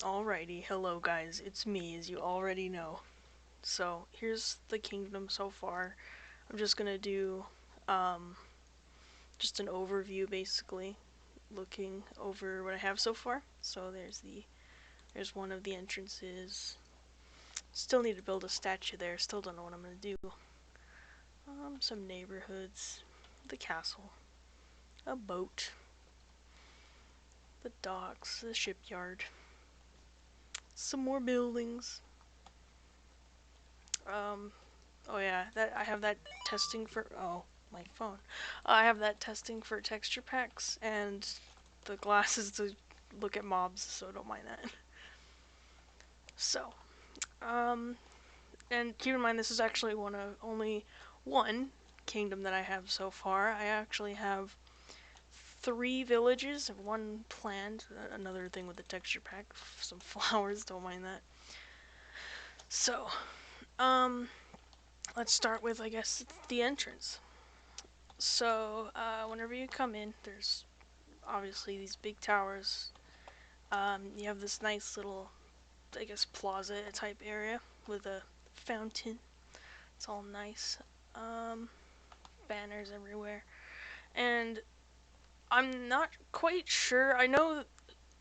Alrighty, hello guys, it's me as you already know. So here's the kingdom so far. I'm just gonna do um, just an overview basically, looking over what I have so far. So there's one of the entrances. Still need to build a statue there, still don't know what I'm gonna do. Some neighborhoods, the castle, a boat, the docks, the shipyard, some more buildings. Um, Oh yeah, that I have that testing for my phone. I have that testing for texture packs and the glasses to look at mobs, so don't mind that. So, um, and keep in mind this is actually one of only one kingdom that I have so far. I actually have three villages and one planned. Another thing with the texture pack, some flowers, don't mind that. So, um, let's start with I guess the entrance. So, whenever you come in, there's obviously these big towers. You have this nice little, I guess, plaza type area with a fountain. It's all nice. Um, Banners everywhere. And I'm not quite sure. I know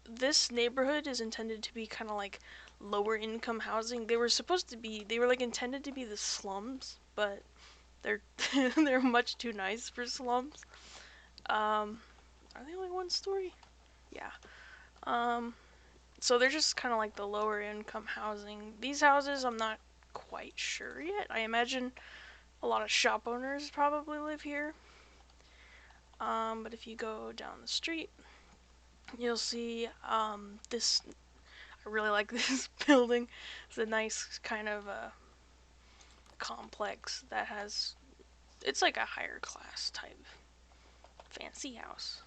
this neighborhood is intended to be kind of like lower income housing. They were like intended to be the slums, but they're they're much too nice for slums. Are they only one story? Yeah. Um, so they're just kind of like the lower income housing. These houses, I'm not quite sure yet. I imagine a lot of shop owners probably live here. But if you go down the street, you'll see this. I really like this building. It's a nice kind of complex that has. It's like a higher class type fancy house.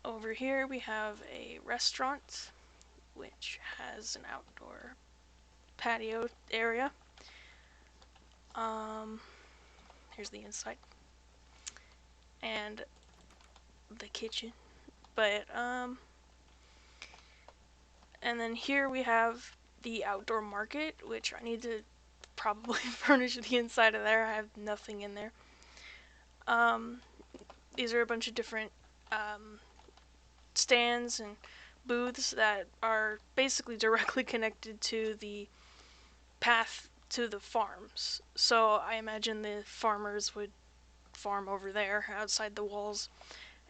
Over here we have a restaurant which has an outdoor patio area. Um, Here's the inside and the kitchen. But and then here we have the outdoor market, which I need to probably furnish the inside of there. I have nothing in there. Um, these are a bunch of different um, stands and booths that are basically directly connected to the path to the farms. So I imagine the farmers would farm over there outside the walls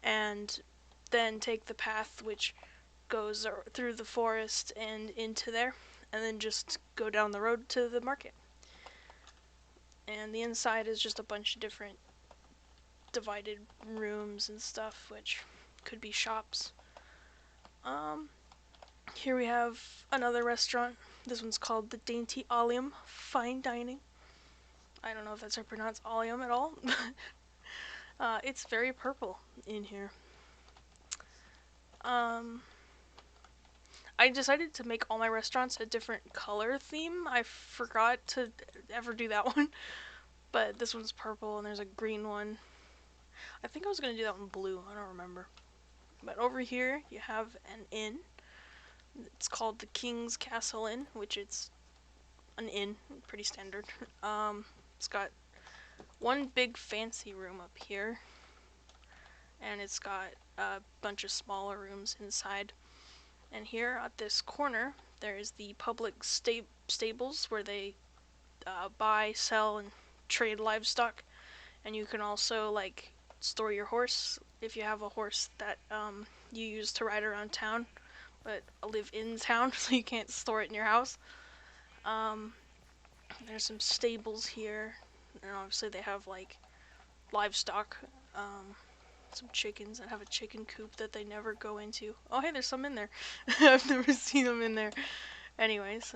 and then take the path which goes through the forest and into there, and then just go down the road to the market. And the inside is just a bunch of different divided rooms and stuff, which could be shops. Um, Here we have another restaurant. This one's called the Dainty Allium Fine Dining. I don't know if that's how you pronounce Allium at all. It's very purple in here. Um, I decided to make all my restaurants a different color theme. I forgot to ever do that one, but this one's purple and there's a green one. I think I was gonna do that one blue. I don't remember. But over here you have an inn. It's called the King's Castle Inn, which it's an inn, pretty standard. It's got one big fancy room up here, and it's got a bunch of smaller rooms inside. And here at this corner, there is the public stables where they buy, sell, and trade livestock. And you can also like store your horse if you have a horse that you use to ride around town, but live in town, so you can't store it in your house. Um, there's some stables here, and obviously they have like livestock. Some chickens that have a chicken coop that they never go into. Oh, hey, there's some in there. I've never seen them in there. Anyways,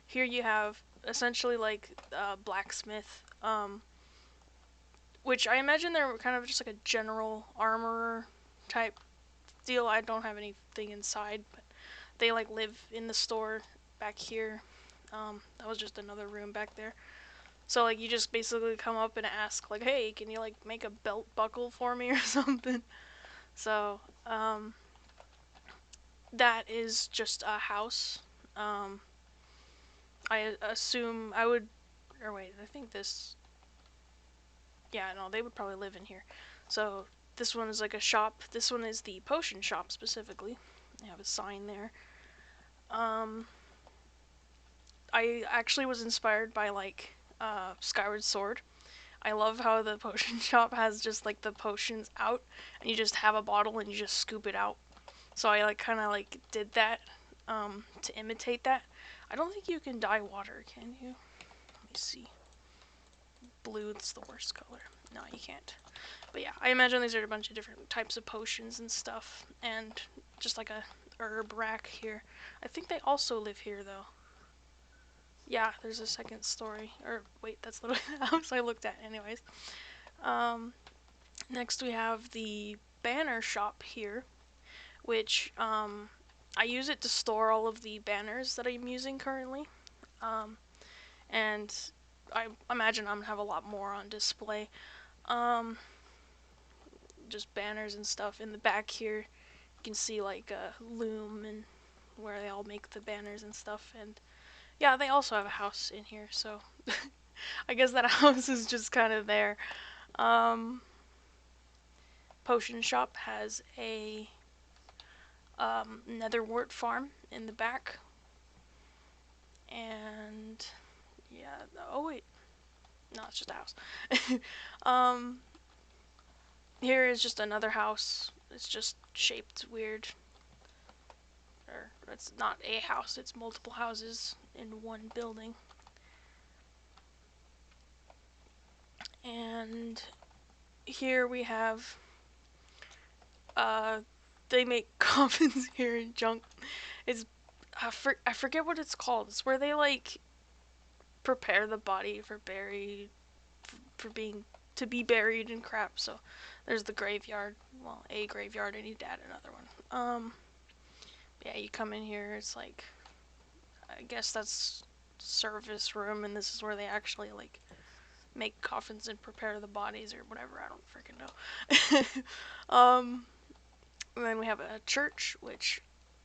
here you have essentially like blacksmith, which I imagine they're kind of just like a general armorer type deal. I don't have anything inside, but they like live in the store back here. That was just another room back there. So like you just basically come up and ask like, hey, can you like make a belt buckle for me or something? So that is just a house. Um, I assume I would, or wait, I think this, yeah, no, they would probably live in here. So this one is like a shop. This one is the potion shop specifically. They have a sign there. Um, I actually was inspired by like Skyward Sword. I love how the potion shop has just like the potions out, and you just have a bottle and you just scoop it out. So I like kind of like did that to imitate that. I don't think you can dye water, can you? Let me see. Blue is the worst color. No, you can't. But yeah, I imagine these are a bunch of different types of potions and stuff, and just like a herb rack here. I think they also live here though. Yeah, there's a second story. Or wait, that's literally the house I looked at anyways. Um, Next we have the banner shop here, which I use it to store all of the banners that I'm using currently. Um, and I imagine I'm gonna have a lot more on display. Um, just banners and stuff. In the back here, you can see like a loom and where they all make the banners and stuff. And yeah, they also have a house in here, so I guess that house is just kind of there. Um, Potion shop has a netherwort farm in the back, and yeah. Oh wait, no, it's just a house. um, Here is just another house. It's just shaped weird. Or it's not a house, it's multiple houses in one building. And here we have uh they make coffins here in junk. It's I forget what it's called. It's where they like prepare the body for for being to be buried and crap. So there's the graveyard. Well, a graveyard. I need to add another one. Yeah, you come in here. It's like I guess that's service room, and this is where they actually like make coffins and prepare the bodies or whatever. I don't freaking know. And then we have a church which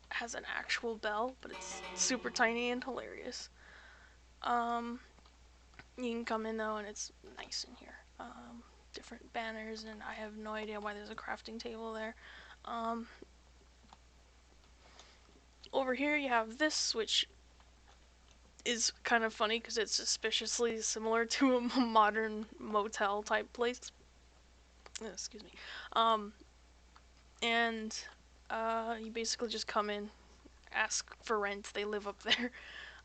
has an actual bell, but it's super tiny and hilarious. Um, you can come in though, and it's nice in here. Different banners, and I have no idea why there's a crafting table there. Um, Over here you have this, which is kind of funny because it's suspiciously similar to a modern motel type place. Excuse me. Um, and you basically just come in, ask for rent. They live up there,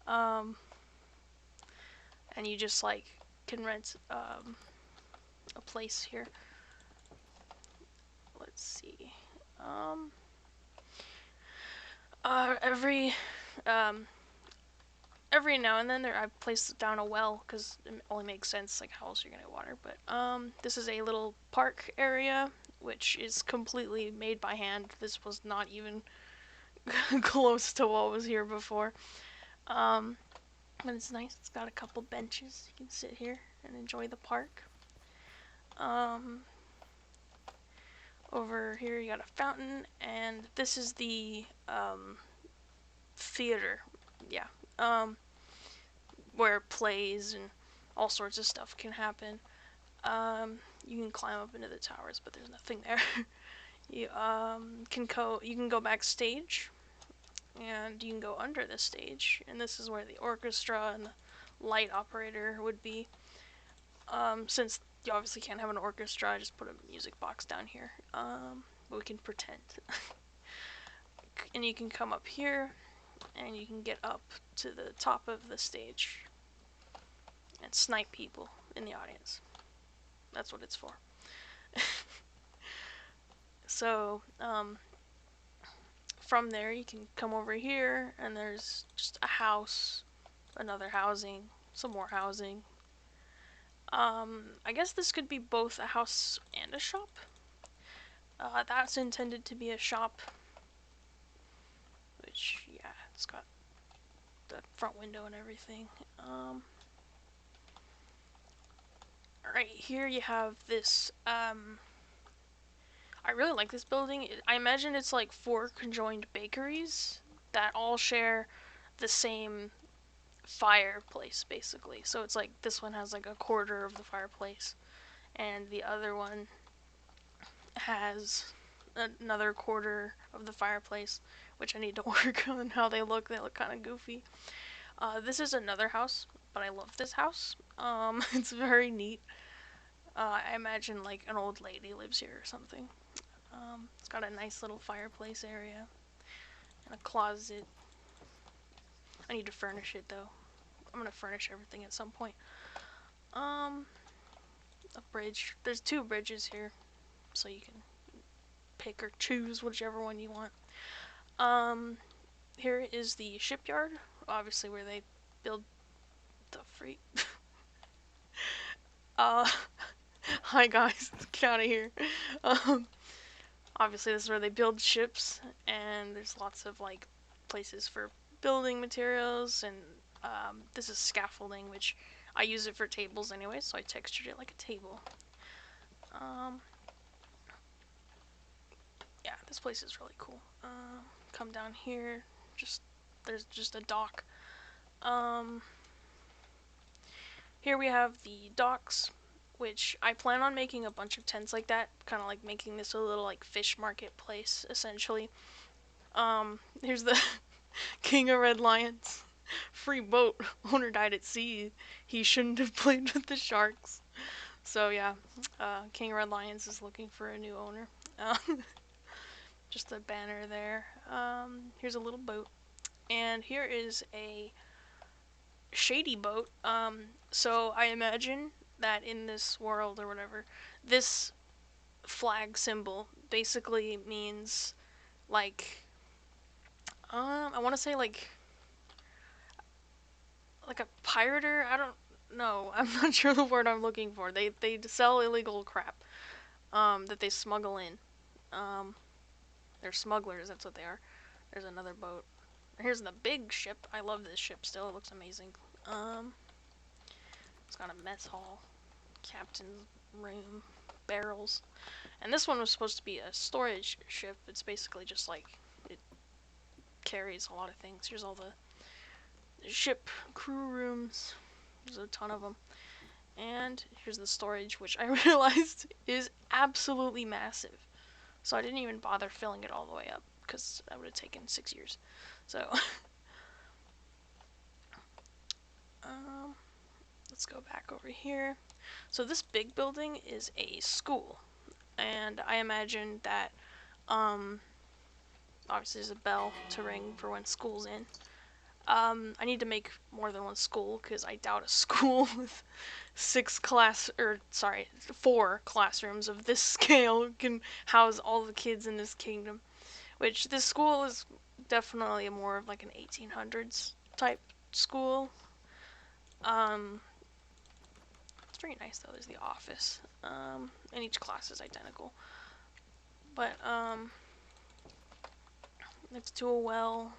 um, and you just like can rent a place here. Let's see. Um, uh, every um, every now and then I place down a well because it only makes sense. Like how else are you gonna get water? But this is a little park area which is completely made by hand. This was not even close to what was here before. Um, but it's nice. It's got a couple benches. You can sit here and enjoy the park. Um, Over here you got a fountain, and this is the theater. Yeah. Where plays and all sorts of stuff can happen. You can climb up into the towers, but there's nothing there. You can go backstage, and you can go under the stage, and this is where the orchestra and the light operator would be. Since you obviously can't have an orchestra, I just put a music box down here. But we can pretend. And you can come up here, and you can get up to the top of the stage and snipe people in the audience. That's what it's for. So, from there you can come over here, and there's just a house, another housing, some more housing. I guess this could be both a house and a shop. That's intended to be a shop, which, yeah, it's got the front window and everything. Right here you have this, I really like this building. I imagine it's like 4 conjoined bakeries that all share the same fireplace, basically. So it's like this one has like a quarter of the fireplace, and the other one has another quarter of the fireplace, which I need to work on how they look. They look kind of goofy. This is another house, but I love this house. It's very neat. I imagine like an old lady lives here or something. It's got a nice little fireplace area and a closet. I need to furnish it though. I'm gonna furnish everything at some point. Um, a bridge. There's 2 bridges here, so you can pick or choose whichever one you want. Um, Here is the shipyard, obviously where they build the freight. uh, Hi guys, get out of here. Um, Obviously this is where they build ships, and there's lots of like places for building materials, and this is scaffolding, which I use it for tables anyway, so I textured it like a table. Um, yeah, this place is really cool. Come down here, there's just a dock. Um, Here we have the docks, which I plan on making a bunch of tents like that, kind of like making this a little like fish market place, essentially. Here's the King of Red Lions. Free boat. Owner died at sea. He shouldn't have played with the sharks. So yeah, King of Red Lions is looking for a new owner. Uh, just a banner there. Here's a little boat, and here is a shady boat. So I imagine that in this world or whatever, this flag symbol basically means like I want to say like a pirater. I don't know. I'm not sure the word I'm looking for. They sell illegal crap that they smuggle in. Um, they're smugglers. That's what they are. There's another boat. Here's the big ship. I love this ship still. It looks amazing. Um, it's got a mess hall, captain's room, barrels. And this one was supposed to be a storage ship. It's basically just like it carries a lot of things. Here's all the ship crew rooms. There's a ton of them. And here's the storage, which I realized is absolutely massive. So I didn't even bother filling it all the way up because that would have taken 6 years. So um, let's go back over here. So this big building is a school, and I imagine that obviously there's a bell to ring for when school's in. I need to make more than one school because I doubt a school with 4 classrooms of this scale can house all the kids in this kingdom. Which this school is definitely more of like an 1800s type school. Um, it's very nice though. There's the office, and each class is identical. But next to a well.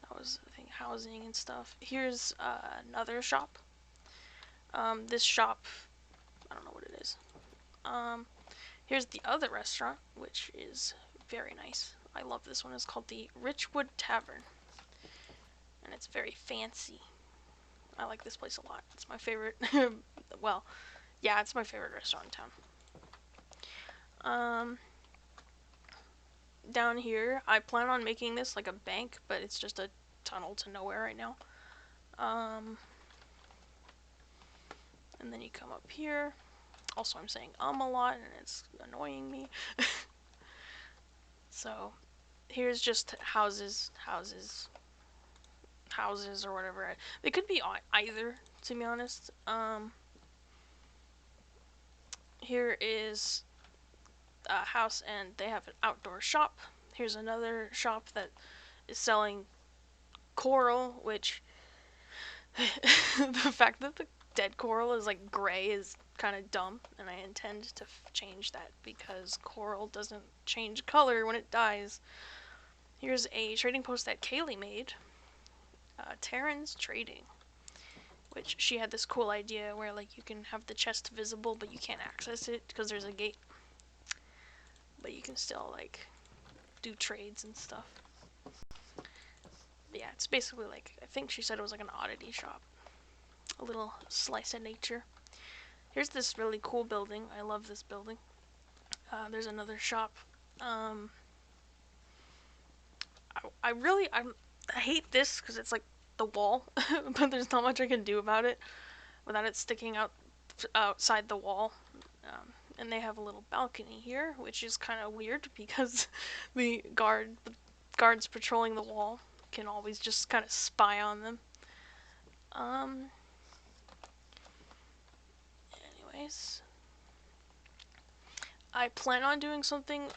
That was, I think, housing and stuff. Here's another shop. This shop, I don't know what it is. Here's the other restaurant, which is very nice. I love this one. It's called the Richwood Tavern, and it's very fancy. I like this place a lot. It's my favorite. Well, yeah, it's my favorite restaurant in town. Down here, I plan on making this like a bank, but it's just a tunnel to nowhere right now. And then you come up here. Also, I'm saying a lot, and it's annoying me. So, here's just houses, or whatever. They could be either, to be honest. Here is a house, and they have an outdoor shop. Here's another shop that is selling coral, which the fact that the dead coral is like gray is kind of dumb, and I intend to change that because coral doesn't change color when it dies. Here's a trading post that Kaylee made, Terran's Trading, which she had this cool idea where like you can have the chest visible but you can't access it because there's a gate. but you can still like do trades and stuff. But yeah, it's basically like, I think she said it was like an oddity shop. A little slice of nature. Here's this really cool building. I love this building. There's another shop. I hate this because it's like the wall, but there's not much I can do about it without it sticking out outside the wall. And they have a little balcony here, which is kind of weird because the guards patrolling the wall can always just kind of spy on them. Anyways, I plan on doing something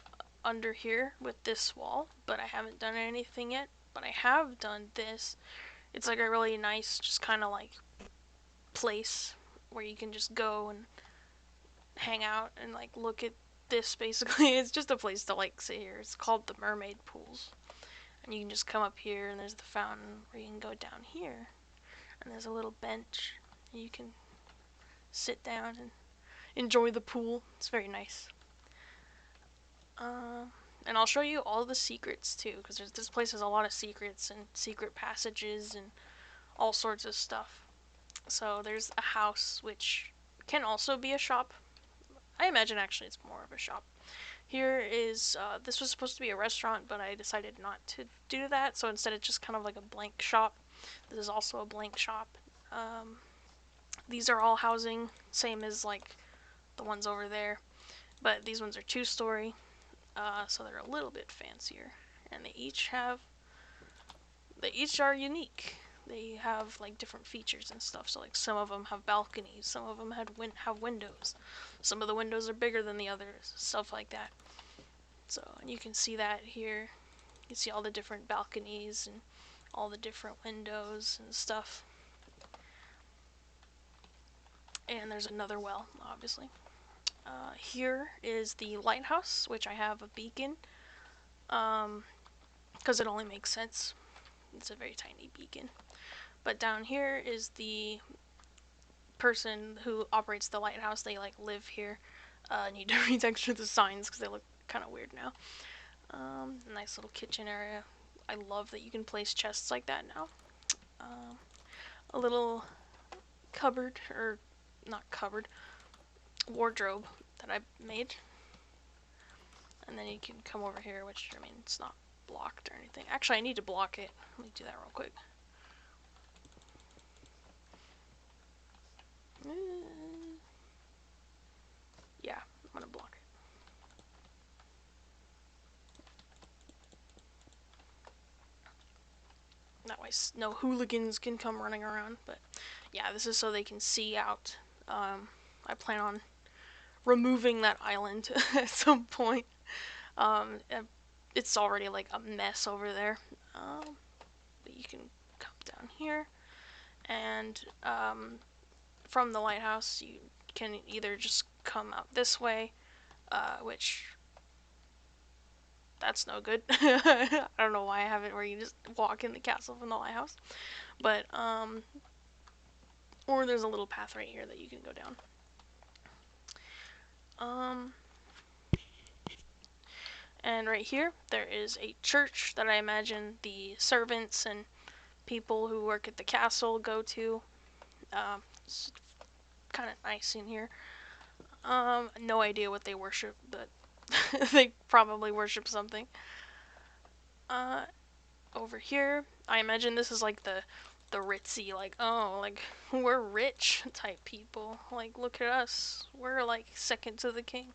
under here with this wall, but I haven't done anything yet. But I have done this. It's like a really nice, just kind of like place where you can just go and hang out and like look at this. Basically, it's just a place to like sit here. It's called the Mermaid Pools, and you can just come up here and there's the fountain, or you can go down here and there's a little bench and you can sit down and enjoy the pool. It's very nice. And I'll show you all the secrets too, because this place has a lot of secrets and secret passages and all sorts of stuff. So there's a house, which can also be a shop. I imagine actually it's more of a shop. Here is, this was supposed to be a restaurant, but I decided not to do that, so instead it's just kind of like a blank shop. This is also a blank shop. These are all housing, same as like the ones over there, but these ones are 2-story, so they're a little bit fancier, and they each are unique. They have like different features and stuff. So like some of them have balconies, some of them have windows. Some of the windows are bigger than the others, stuff like that. So, and you can see that here. You can see all the different balconies and all the different windows and stuff. And there's another well, obviously. Here is the lighthouse, which I have a beacon, because it only makes sense. It's a very tiny beacon. But down here is the person who operates the lighthouse. They like live here. Need to retexture the signs because they look kind of weird now. Nice little kitchen area. I love that you can place chests like that now. A little cupboard, or not cupboard, wardrobe that I made. And then you can come over here, which, I mean, it's not blocked or anything. Actually, I need to block it. Let me do that real quick. Yeah, I'm gonna block it. That way no hooligans can come running around. But yeah, this is so they can see out. I plan on removing that island at some point. It's already like a mess over there. But you can come down here, and from the lighthouse you can either just come out this way, which that's no good. I don't know why I have it where you just walk in the castle from the lighthouse, but or there's a little path right here that you can go down. And right here there is a church that I imagine the servants and people who work at the castle go to. It's kind of nice in here. No idea what they worship, but they probably worship something. Over here, I imagine this is like the ritzy, like, oh, like, we're rich type people. Like, look at us. We're like second to the king.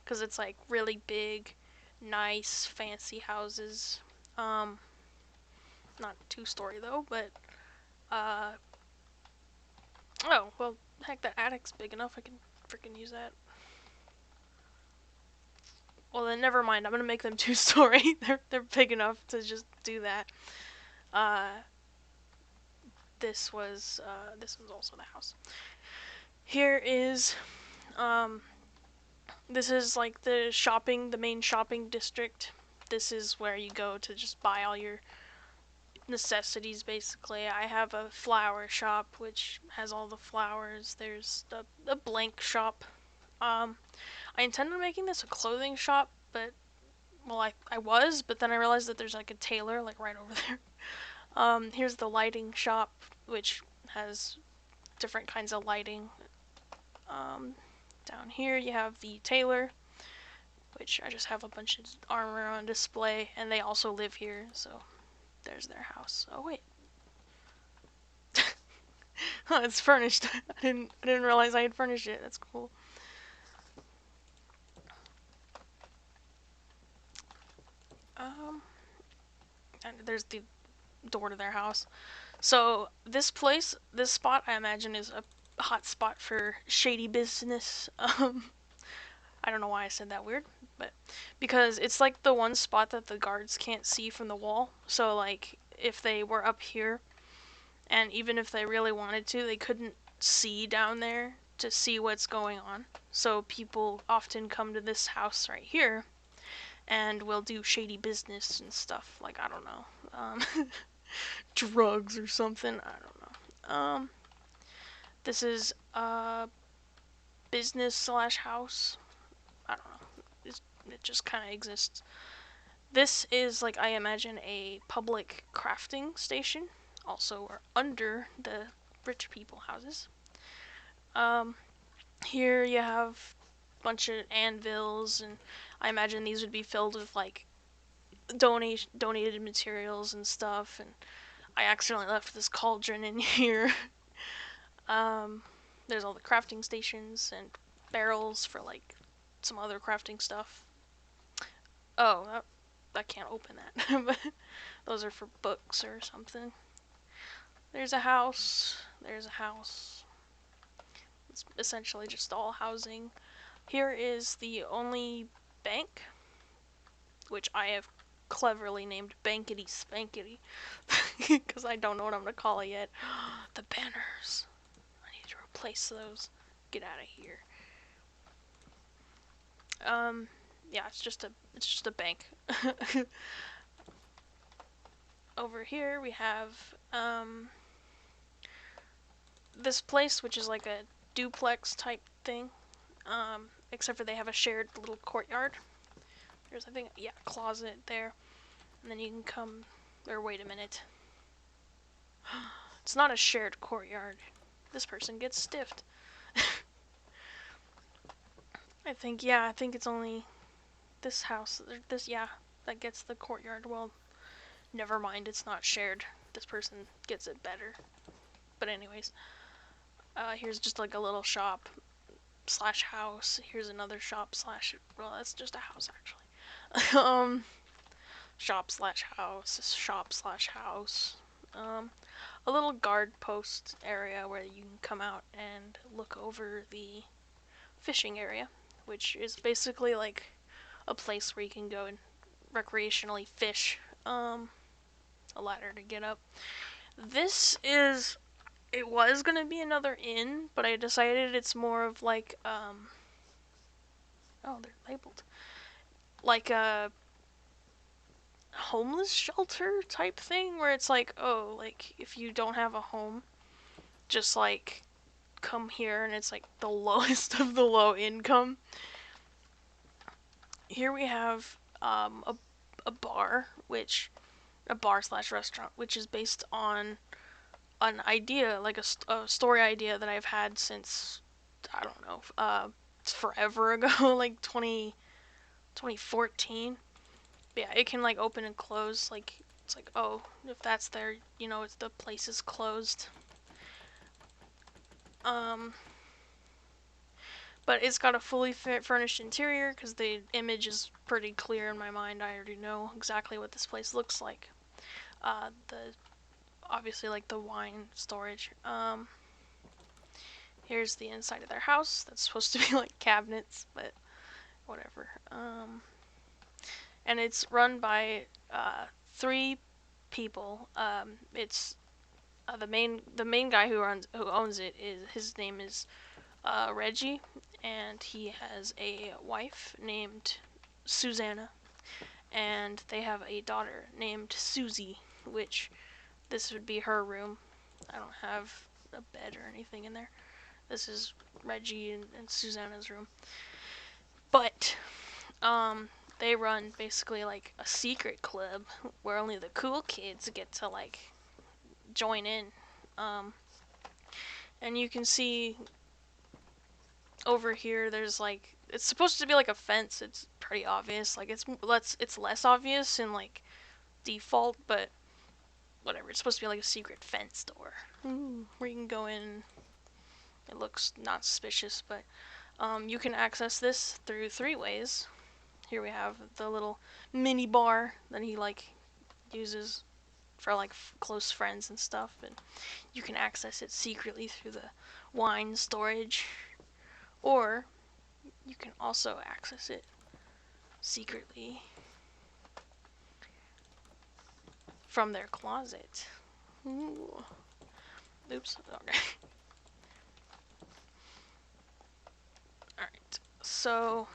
Because it's like really big, nice, fancy houses. Not 2-story though, but, oh, well, heck, that attic's big enough. I can freaking use that. Well, then never mind. I'm gonna make them 2-story. They're big enough to just do that. This was also the house. Here is, this is like the main shopping district. This is where you go to just buy all your necessities, basically. I have a flower shop, which has all the flowers. There's a blank shop. I intend on making this a clothing shop, but well, I was, but then I realized that there's like a tailor like right over there. Here's the lighting shop, which has different kinds of lighting. Down here you have the tailor, which I just have a bunch of armor on display, and they also live here, so there's their house. Oh wait, it's furnished. I didn't realize I had furnished it. That's cool. And there's the door to their house. So this spot, I imagine, is a hot spot for shady business. I don't know why I said that weird, but because it's like the one spot that the guards can't see from the wall. So like if they were up here, and even if they really wanted to, they couldn't see down there to see what's going on. So people often come to this house right here and will do shady business and stuff. Like, I don't know, drugs or something. I don't know. This is a business slash house. I don't know. It just kind of exists. This is, like, I imagine, a public crafting station. Also, or under the rich people houses. Here you have a bunch of anvils, and I imagine these would be filled with like donated materials and stuff. And I accidentally left this cauldron in here. There's all the crafting stations and barrels for like some other crafting stuff. Oh, I can't open that. But those are for books or something. There's a house. There's a house. It's essentially just all housing. Here is the only bank, which I have cleverly named Bankety Spankety, because I don't know what I'm gonna call it yet. The banners. I need to replace those. Get out of here. Yeah, it's just a bank. Over here we have this place, which is like a duplex type thing. Except for they have a shared little courtyard. There's, I think, yeah, a closet there. And then you can come, or wait a minute. It's not a shared courtyard. This person gets stiffed. I think it's only this house, that gets the courtyard. Well, never mind, it's not shared. This person gets it better. But anyways, here's just like a little shop slash house. Here's another shop slash, well, that's just a house actually. Shop slash house. A little guard post area where you can come out and look over the fishing area, which is basically like a place where you can go and recreationally fish. A ladder to get up. It was gonna be another inn, but I decided it's more of like, oh, they're labeled. Like a homeless shelter type thing, where it's like, oh, like, if you don't have a home, just like come here, and it's like the lowest of the low income. Here we have a bar, a bar slash restaurant, which is based on an idea, like a story idea that I've had since, I don't know, it's forever ago, like 2014. But yeah, it can like open and close, like, it's like, oh, if that's there, it's the place is closed. But it's got a fully furnished interior, because the image is pretty clear in my mind. I already know exactly what this place looks like. Obviously, like, the wine storage. Here's the inside of their house. That's supposed to be like cabinets, but whatever. And it's run by 3 people. It's the main guy who owns it, his name is Reggie, and he has a wife named Susanna, and they have a daughter named Susie, which this would be her room. I don't have a bed or anything in there. This is Reggie and Susanna's room. But they run basically like a secret club where only the cool kids get to like join in. Um, and you can see over here there's like, it's supposed to be like a fence. It's pretty obvious. Like it's less obvious in like default, but whatever. It's supposed to be like a secret fence door where you can go in. It looks not suspicious, but you can access this through 3 ways. Here we have the little mini bar that he like uses for like close friends and stuff, and you can access it secretly through the wine storage, or you can also access it secretly from their closet. Ooh. Oops. Okay. Alright. So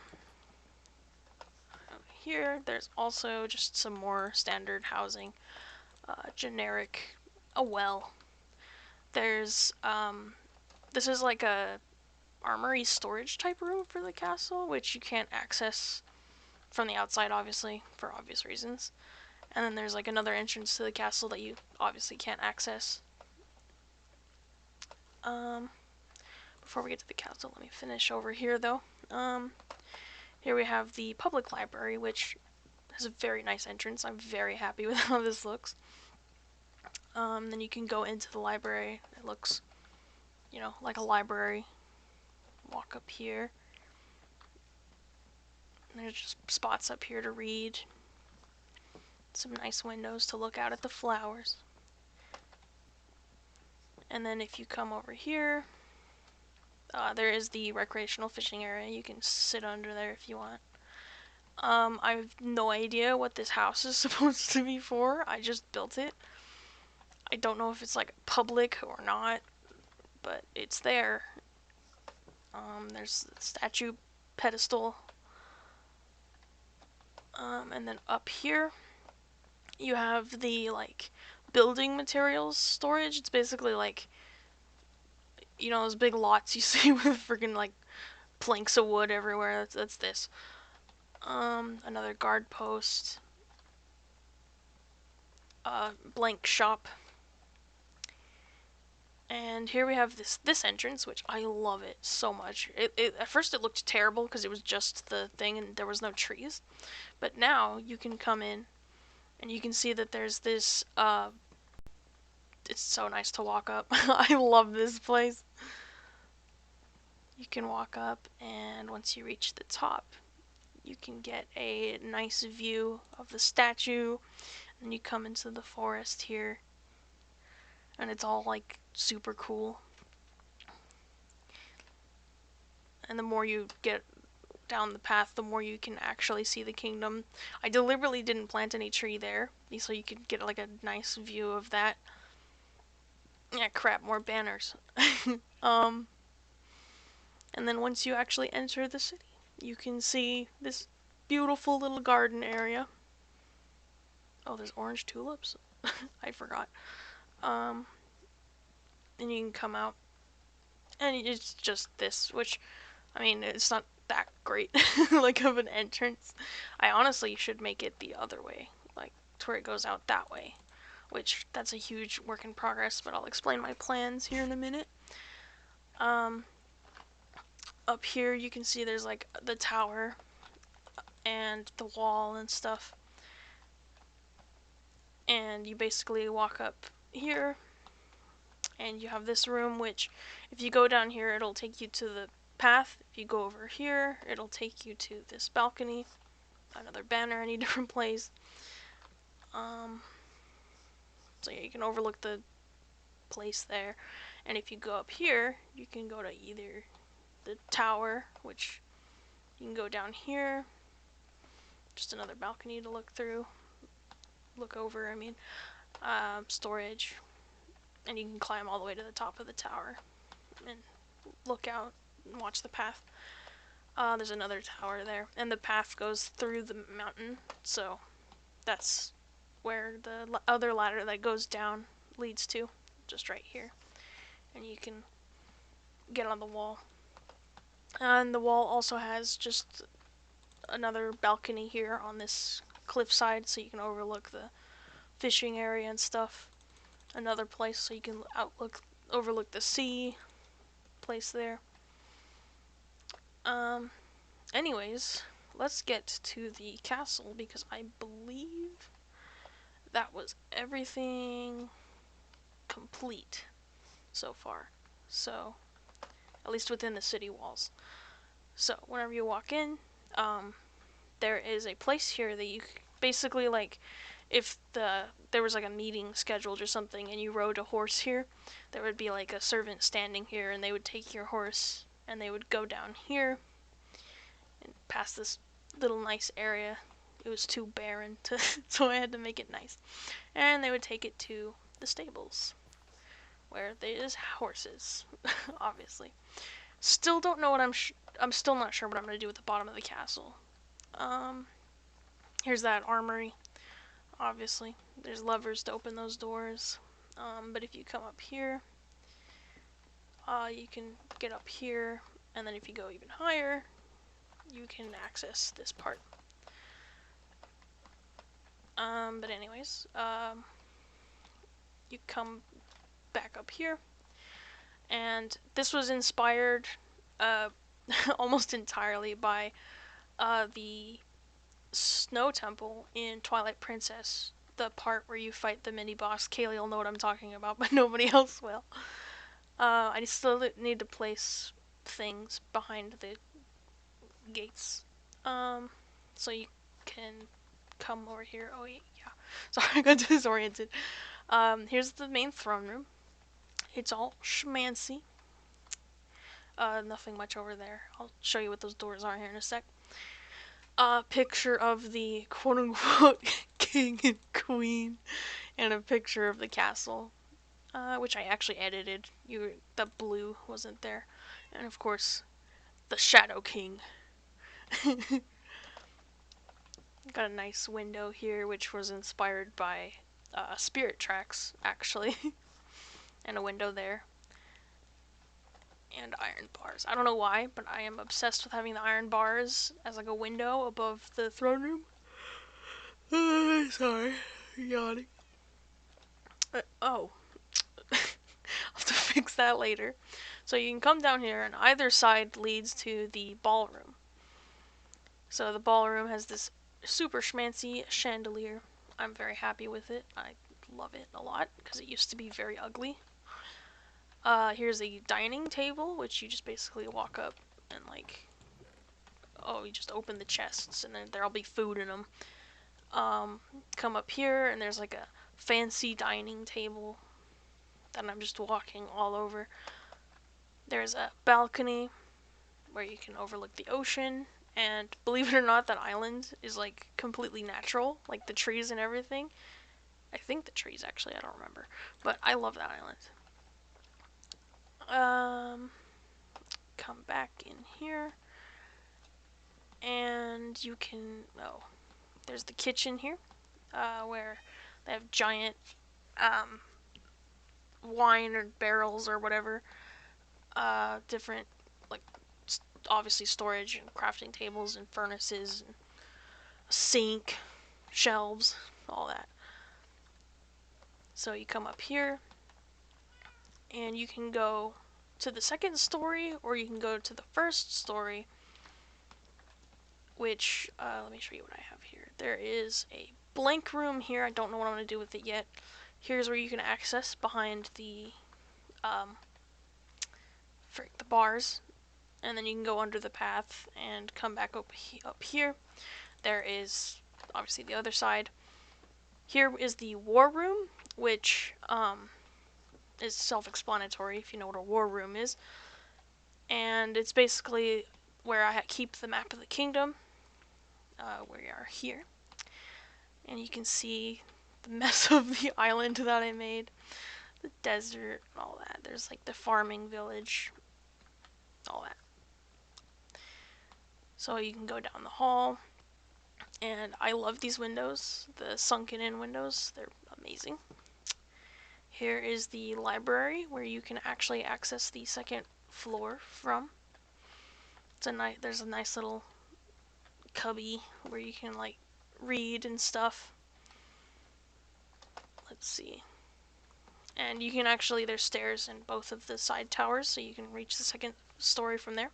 here there's also just some more standard housing. Generic. A well. There's this is like a armory storage type room for the castle, which you can't access from the outside, obviously, for obvious reasons. And then there's like another entrance to the castle that you obviously can't access. Before we get to the castle, let me finish over here though. Here we have the public library, which has a very nice entrance. I'm very happy with how this looks. Then you can go into the library. It looks, you know, like a library. Walk up here. And there's just spots up here to read. Some nice windows to look out at the flowers. And then if you come over here, there is the recreational fishing area. You can sit under there if you want. I have no idea what this house is supposed to be for. I just built it. I don't know if it's like public or not, but it's there. There's the statue pedestal. And then up here, you have the like building materials storage. It's basically like, you know, those big lots you see with freaking like planks of wood everywhere. That's this. Another guard post. Blank shop. And here we have this entrance, which I love it so much. At first it looked terrible because it was just the thing and there was no trees. But now you can come in and you can see that there's this, it's so nice to walk up. I love this place. You can walk up, and once you reach the top, you can get a nice view of the statue. And you come into the forest here, and it's all like super cool. And the more you get down the path, the more you can actually see the kingdom. I deliberately didn't plant any tree there, so you could get like a nice view of that. Yeah, crap, more banners. And then once you actually enter the city, you can see this beautiful little garden area. Oh, there's orange tulips. I forgot. And you can come out, and it's just this, which, I mean, it's not that great, like, of an entrance. I honestly should make it the other way, like, to where it goes out that way, which, that's a huge work in progress, but I'll explain my plans here in a minute. Up here, you can see there's, like, the tower, and the wall and stuff. And you basically walk up here, and you have this room, which if you go down here, it'll take you to the path. If you go over here, it'll take you to this balcony. Another banner in a different place. So yeah, you can overlook the place there. And if you go up here, you can go to either the tower, which you can go down here. Just another balcony to look through. Look over, I mean. Storage. And you can climb all the way to the top of the tower and look out and watch the path. There's another tower there, and the path goes through the mountain, so that's where the other ladder that goes down leads to, just right here. And you can get on the wall. And the wall also has just another balcony here on this cliffside so you can overlook the fishing area and stuff. Another place so you can overlook the sea place there. Anyways, let's get to the castle because I believe that was everything complete so far. So, at least within the city walls. So, whenever you walk in, there is a place here that you basically, like, if there was like a meeting scheduled or something and you rode a horse here, there would be like a servant standing here and they would take your horse and they would go down here and past this little nice area. It was too barren to so I had to make it nice. And they would take it to the stables where there's horses, obviously. Still don't know what I'm still not sure what I'm going to do with the bottom of the castle. Here's that armory. Obviously, there's levers to open those doors. But if you come up here, you can get up here, and then if you go even higher, you can access this part. But anyways, you come back up here, and this was inspired almost entirely by the Snow Temple in Twilight Princess, the part where you fight the mini boss. Kaylee will know what I'm talking about, but nobody else will. I still need to place things behind the gates, so you can come over here. Oh yeah, sorry, I got disoriented. Here's the main throne room. It's all schmancy. Nothing much over there. I'll show you what those doors are here in a sec. Picture of the quote-unquote king and queen, and a picture of the castle, which I actually edited. The blue wasn't there, and of course, the Shadow King. Got a nice window here, which was inspired by Spirit Tracks, actually, and a window there. And iron bars. I don't know why, but I am obsessed with having the iron bars as like a window above the throne room. Sorry, yawning. I'll have to fix that later. So you can come down here, and either side leads to the ballroom. So the ballroom has this super schmancy chandelier. I'm very happy with it. I love it a lot because it used to be very ugly. Here's a dining table, which you just basically walk up and you just open the chests and then there'll be food in them. Come up here and there's like a fancy dining table that I'm just walking all over. There's a balcony where you can overlook the ocean, and believe it or not, that island is like completely natural, like the trees and everything. I think the trees, actually, I don't remember, but I love that island. Come back in here, and you can, there's the kitchen here, where they have giant, wine or barrels or whatever, different, like, obviously storage and crafting tables and furnaces, and a sink, shelves, all that. So you come up here, and you can go to the second story, or you can go to the first story, which, let me show you what I have here. There is a blank room here. I don't know what I'm going to do with it yet. Here's where you can access behind the bars, and then you can go under the path and come back up here. There is obviously the other side. Here is the war room, which is self-explanatory if you know what a war room is. And it's basically where I keep the map of the kingdom. We are here. And you can see the mess of the island that I made. The desert, all that. There's like the farming village, all that. So you can go down the hall. And I love these windows, the sunken in windows. They're amazing. Here is the library where you can actually access the second floor from. There's a nice little cubby where you can like read and stuff. Let's see. And you can actually, there's stairs in both of the side towers, so you can reach the second story from there.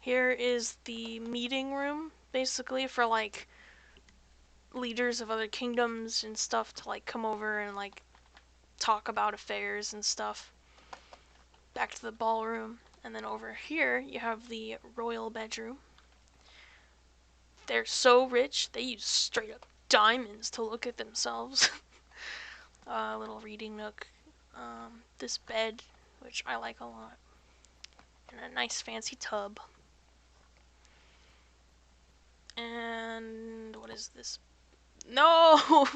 Here is the meeting room, basically, for like leaders of other kingdoms and stuff to like come over and like talk about affairs and stuff. Back to the ballroom. And then over here, you have the royal bedroom. They're so rich, they use straight up diamonds to look at themselves. A little reading nook. This bed, which I like a lot. And a nice fancy tub. And what is this? No!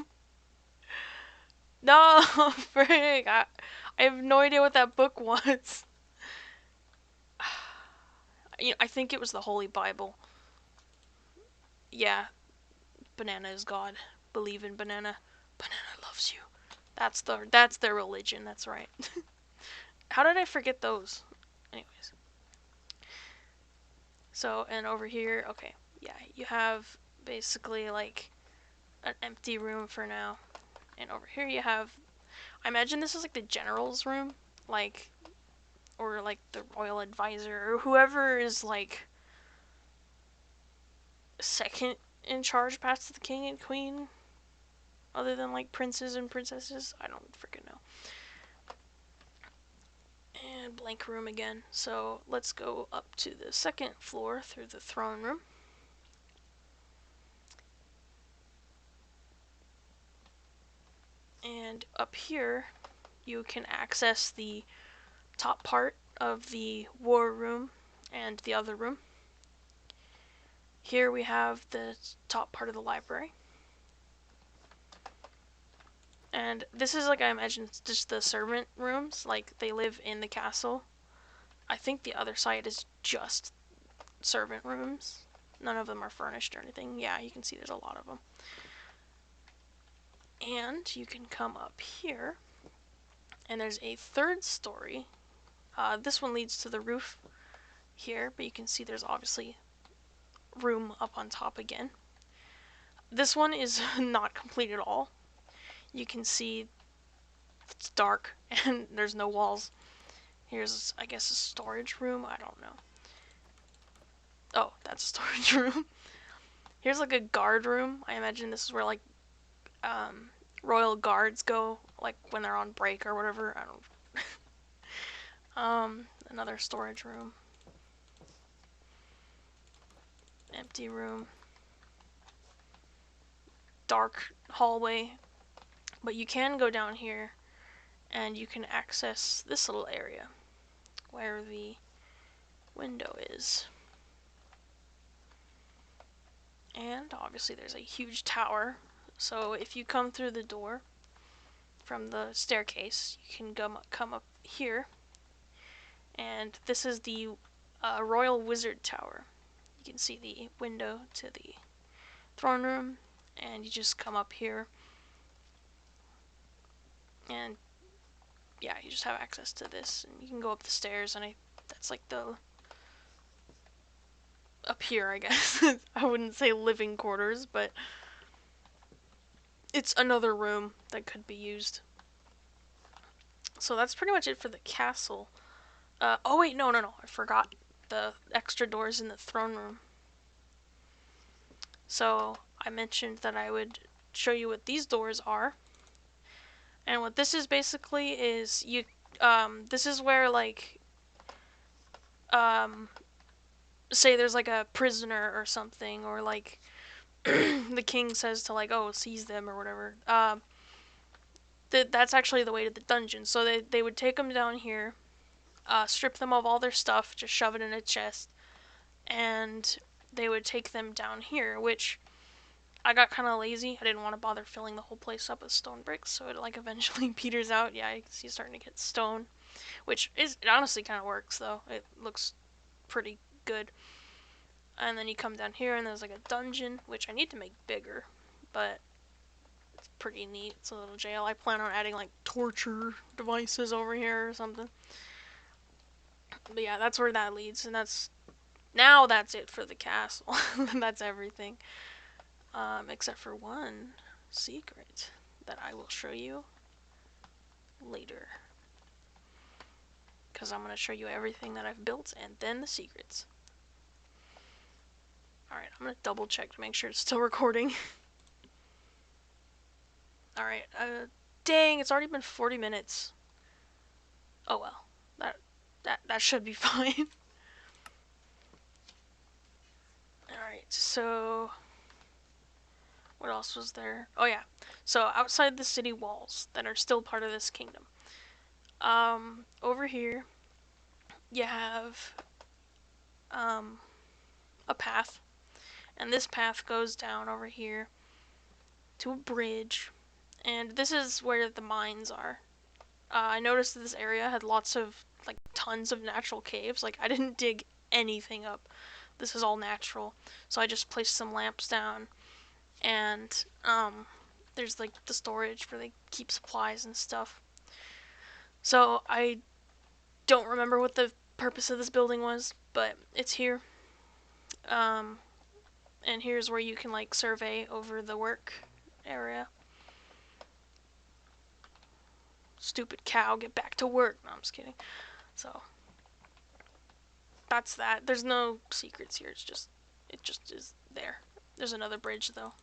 No! Frig! I have no idea what that book was. I think it was the Holy Bible. Yeah. Banana is God. Believe in banana. Banana loves you. That's their religion, that's right. How did I forget those? Anyways. So, and over here, okay. Yeah, you have basically like an empty room for now. And over here you have, I imagine this is like the general's room, like, or like the royal advisor, or whoever is like second in charge past the king and queen, other than like princes and princesses. I don't freaking know. And blank room again. So let's go up to the second floor through the throne room. And up here, you can access the top part of the war room and the other room. Here we have the top part of the library. And this is like, I imagine it's just the servant rooms, like they live in the castle. I think the other side is just servant rooms. None of them are furnished or anything. Yeah, you can see there's a lot of them. And you can come up here, and there's a third story. This one leads to the roof here, but you can see there's obviously room up on top again. This one is not complete at all. You can see it's dark and there's no walls. Here's, I guess, a storage room. I don't know. Oh, that's a storage room. Here's like a guard room. I imagine this is where like royal guards go, like when they're on break or whatever. I don't. Another storage room. Empty room. Dark hallway. But you can go down here and you can access this little area where the window is. And obviously there's a huge tower, so if you come through the door from the staircase, you can come up here, and this is the Royal Wizard Tower. You can see the window to the throne room, and you just come up here, and yeah, you just have access to this, and you can go up the stairs, and that's like the up here, I guess. I wouldn't say living quarters, but it's another room that could be used. So that's pretty much it for the castle. Oh wait, no, I forgot the extra doors in the throne room. So I mentioned that I would show you what these doors are. And what this is basically is this is where like, say there's like a prisoner or something, or like the king says to like, oh, seize them or whatever. That's actually the way to the dungeon. So they would take them down here, strip them of all their stuff, just shove it in a chest, and they would take them down here, which I got kind of lazy. I didn't want to bother filling the whole place up with stone bricks, so it like eventually peters out. Yeah, you can see it's starting to get stone, which it honestly kind of works though. It looks pretty good. And then you come down here and there's like a dungeon, which I need to make bigger, but it's pretty neat. It's a little jail. I plan on adding like torture devices over here or something. But yeah, that's where that leads, and that's Now that's it for the castle. That's everything. Except for one secret that I will show you later. Because I'm going to show you everything that I've built and then the secrets. Alright, I'm going to double check to make sure it's still recording. Alright, dang, it's already been 40 minutes. Oh well, that should be fine. Alright, so what else was there? Oh yeah, so outside the city walls that are still part of this kingdom. Over here, you have a path, and this path goes down over here to a bridge, and this is where the mines are. I noticed that this area had lots of, like, tons of natural caves. Like, I didn't dig anything up. This is all natural. So I just placed some lamps down, and there's, like, the storage where they keep supplies and stuff. So I don't remember what the purpose of this building was, but it's here. And here's where you can, like, survey over the work area. Stupid cow, get back to work. No, I'm just kidding. So that's that. There's no secrets here. It just is there. There's another bridge though.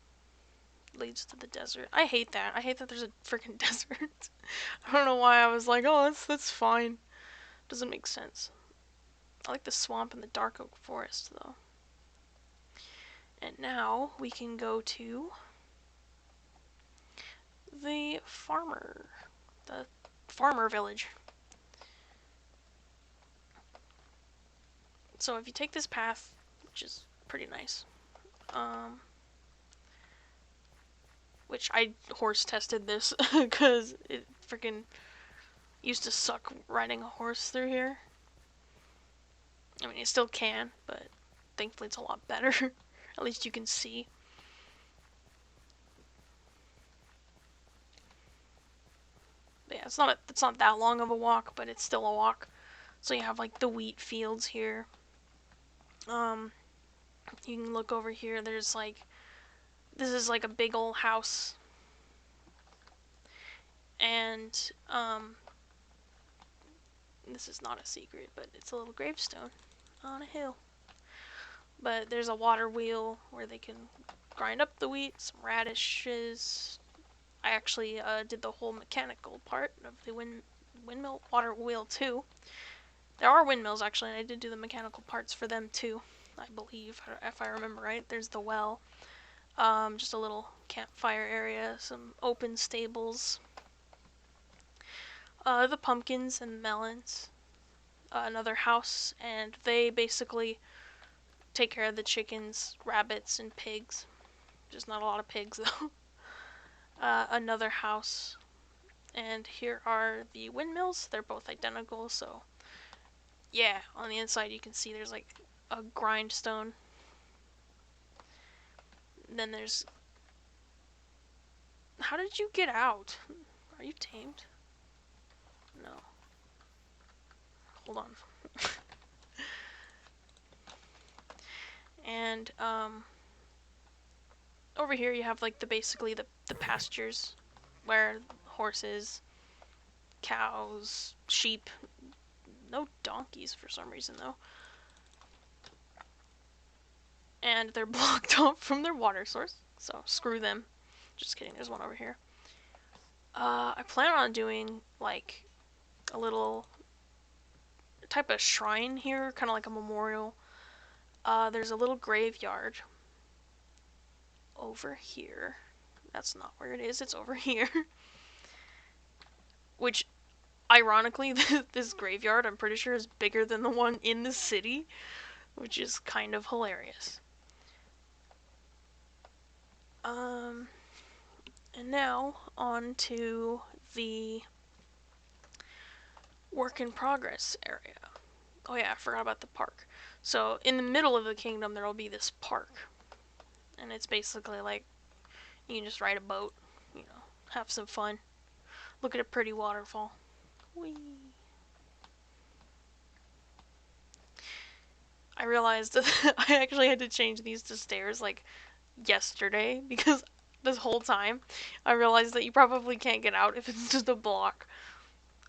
Leads to the desert. I hate that. I hate that there's a freaking desert. I don't know why I was like, oh, that's fine. Doesn't make sense. I like the swamp and the dark oak forest though. And now we can go to the farmer village. So if you take this path, which is pretty nice, which I horse tested this because it freaking used to suck riding a horse through here. I mean, it still can, but thankfully it's a lot better. At least you can see. But yeah, it's not that long of a walk, but it's still a walk. So you have like the wheat fields here. You can look over here. There's like, this is like a big old house, and this is not a secret, but it's a little gravestone on a hill. But there's a water wheel where they can grind up the wheat, some radishes. I actually did the whole mechanical part of the windmill water wheel too. There are windmills actually, and I did do the mechanical parts for them too, I believe, if I remember right. There's the well, just a little campfire area, some open stables, the pumpkins and melons, another house, and they basically take care of the chickens, rabbits, and pigs. Just not a lot of pigs though. Another house, and here are the windmills. They're both identical, so yeah, on the inside you can see there's like a grindstone. And then there's... How did you get out? Are you tamed? No. Hold on. And over here you have like basically the pastures where horses, cows, sheep, no donkeys for some reason though. And they're blocked off from their water source, so screw them. Just kidding, there's one over here. I plan on doing like a little type of shrine here, kind of like a memorial. There's a little graveyard over here. That's not where it is, it's over here. Which, ironically, this graveyard, I'm pretty sure, is bigger than the one in the city, which is kind of hilarious. And now, on to the work in progress area. Oh yeah, I forgot about the park. So, in the middle of the kingdom, there will be this park. And it's basically like, you can just ride a boat, you know, have some fun. Look at a pretty waterfall. Whee! I realized that I actually had to change these to stairs like yesterday because this whole time I realized that you probably can't get out if it's just a block.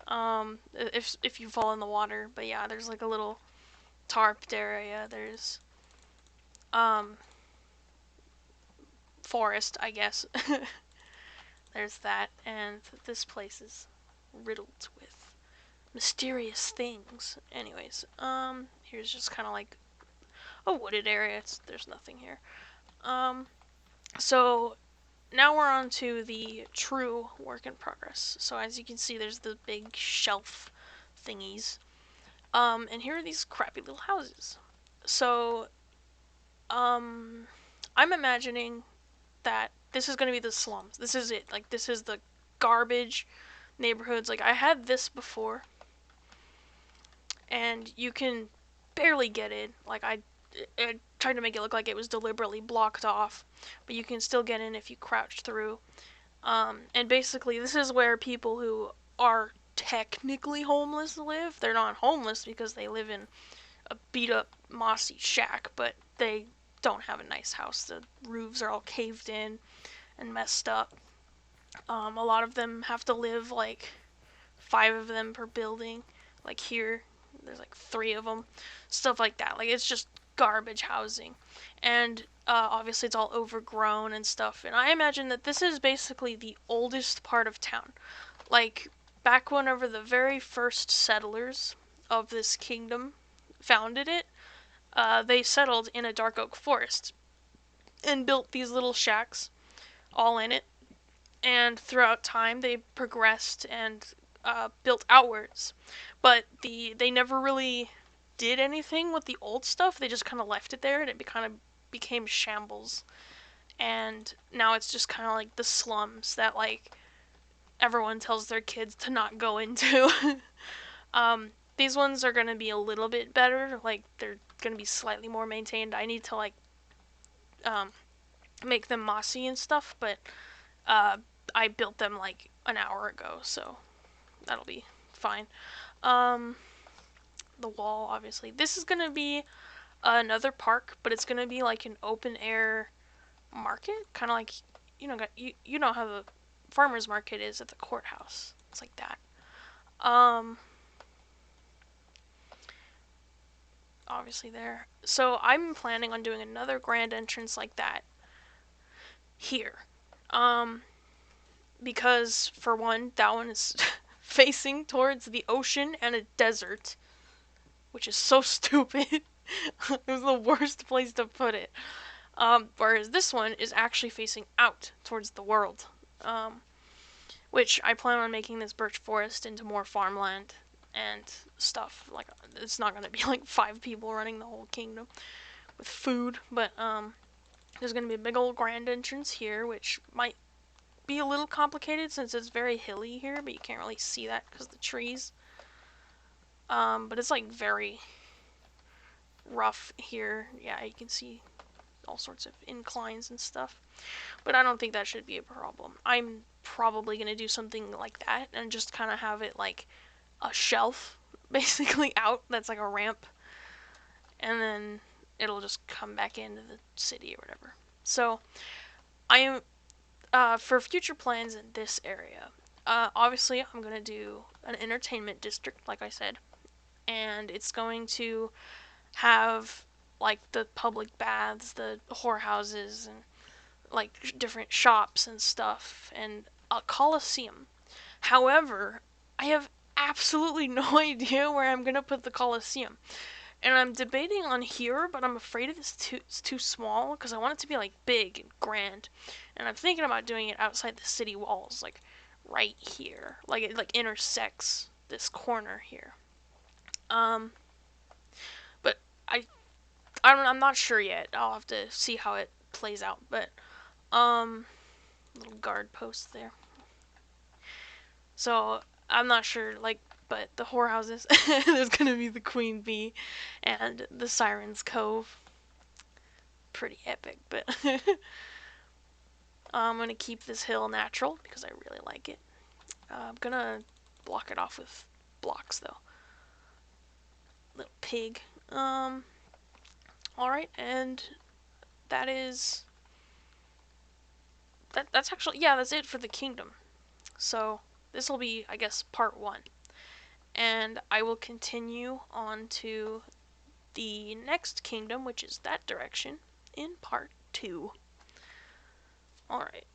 If you fall in the water. But yeah, there's like a little tarped area. There's um forest, I guess. There's that, and this place is riddled with mysterious things. Anyways, here's just kind of like a wooded area. There's nothing here. So now we're on to the true work in progress. So as you can see, there's the big shelf thingies. And here are these crappy little houses. So, I'm imagining that this is gonna be the slums. This is it. Like, this is the garbage neighborhoods. Like, I had this before, and you can barely get in. Like, I tried to make it look like it was deliberately blocked off, but you can still get in if you crouch through. And basically, this is where people who are technically homeless live. They're not homeless because they live in a beat up, mossy shack, but they don't have a nice house. The roofs are all caved in and messed up. A lot of them have to live like 5 of them per building. Like here, there's like 3 of them. Stuff like that. Like it's just garbage housing. And obviously it's all overgrown and stuff. And I imagine that this is basically the oldest part of town. Like back whenever the very first settlers of this kingdom founded it, they settled in a dark oak forest and built these little shacks all in it. And throughout time, they progressed and built outwards. But they never really did anything with the old stuff. They just kind of left it there, and it kind of became shambles. And now it's just kind of like the slums that like everyone tells their kids to not go into. These ones are gonna be a little bit better. Like they're gonna be slightly more maintained. I need to like um, make them mossy and stuff, but uh, I built them like an hour ago, so that'll be fine. Um, the wall, obviously. This is gonna be another park, but it's gonna be like an open air market, kind of like you know how the farmers market is at the courthouse. It's like that. Um, obviously there. So I'm planning on doing another grand entrance like that here. Um, because for one, that one is facing towards the ocean and a desert, which is so stupid. It was the worst place to put it. Whereas this one is actually facing out towards the world. Which I plan on making this birch forest into more farmland and stuff. Like it's not gonna be like 5 people running the whole kingdom with food, but there's gonna be a big old grand entrance here, which might be a little complicated since it's very hilly here, but you can't really see that because of the trees. But it's like very rough here. Yeah, you can see all sorts of inclines and stuff. But I don't think that should be a problem. I'm probably gonna do something like that and just kind of have it like a shelf basically out that's like a ramp, and then it'll just come back into the city or whatever. So I'm for future plans in this area. Obviously, I'm gonna do an entertainment district, like I said, and it's going to have like the public baths, the whorehouses, and like different shops and stuff, and a coliseum. However, I have absolutely no idea where I'm gonna put the coliseum, and I'm debating on here, but I'm afraid it's too small because I want it to be like big and grand, and I'm thinking about doing it outside the city walls, like right here, like it like intersects this corner here. Um, but I'm not sure yet. I'll have to see how it plays out, but um, little guard post there. So I'm not sure, like, but the whorehouses. There's gonna be the Queen Bee and the Sirens Cove. Pretty epic, but I'm gonna keep this hill natural because I really like it. I'm gonna block it off with blocks though. Little pig. Alright, and that is... That's actually... Yeah, that's it for the kingdom. So, this will be, I guess, part 1. And I will continue on to the next kingdom, which is that direction, in part 2. Alright.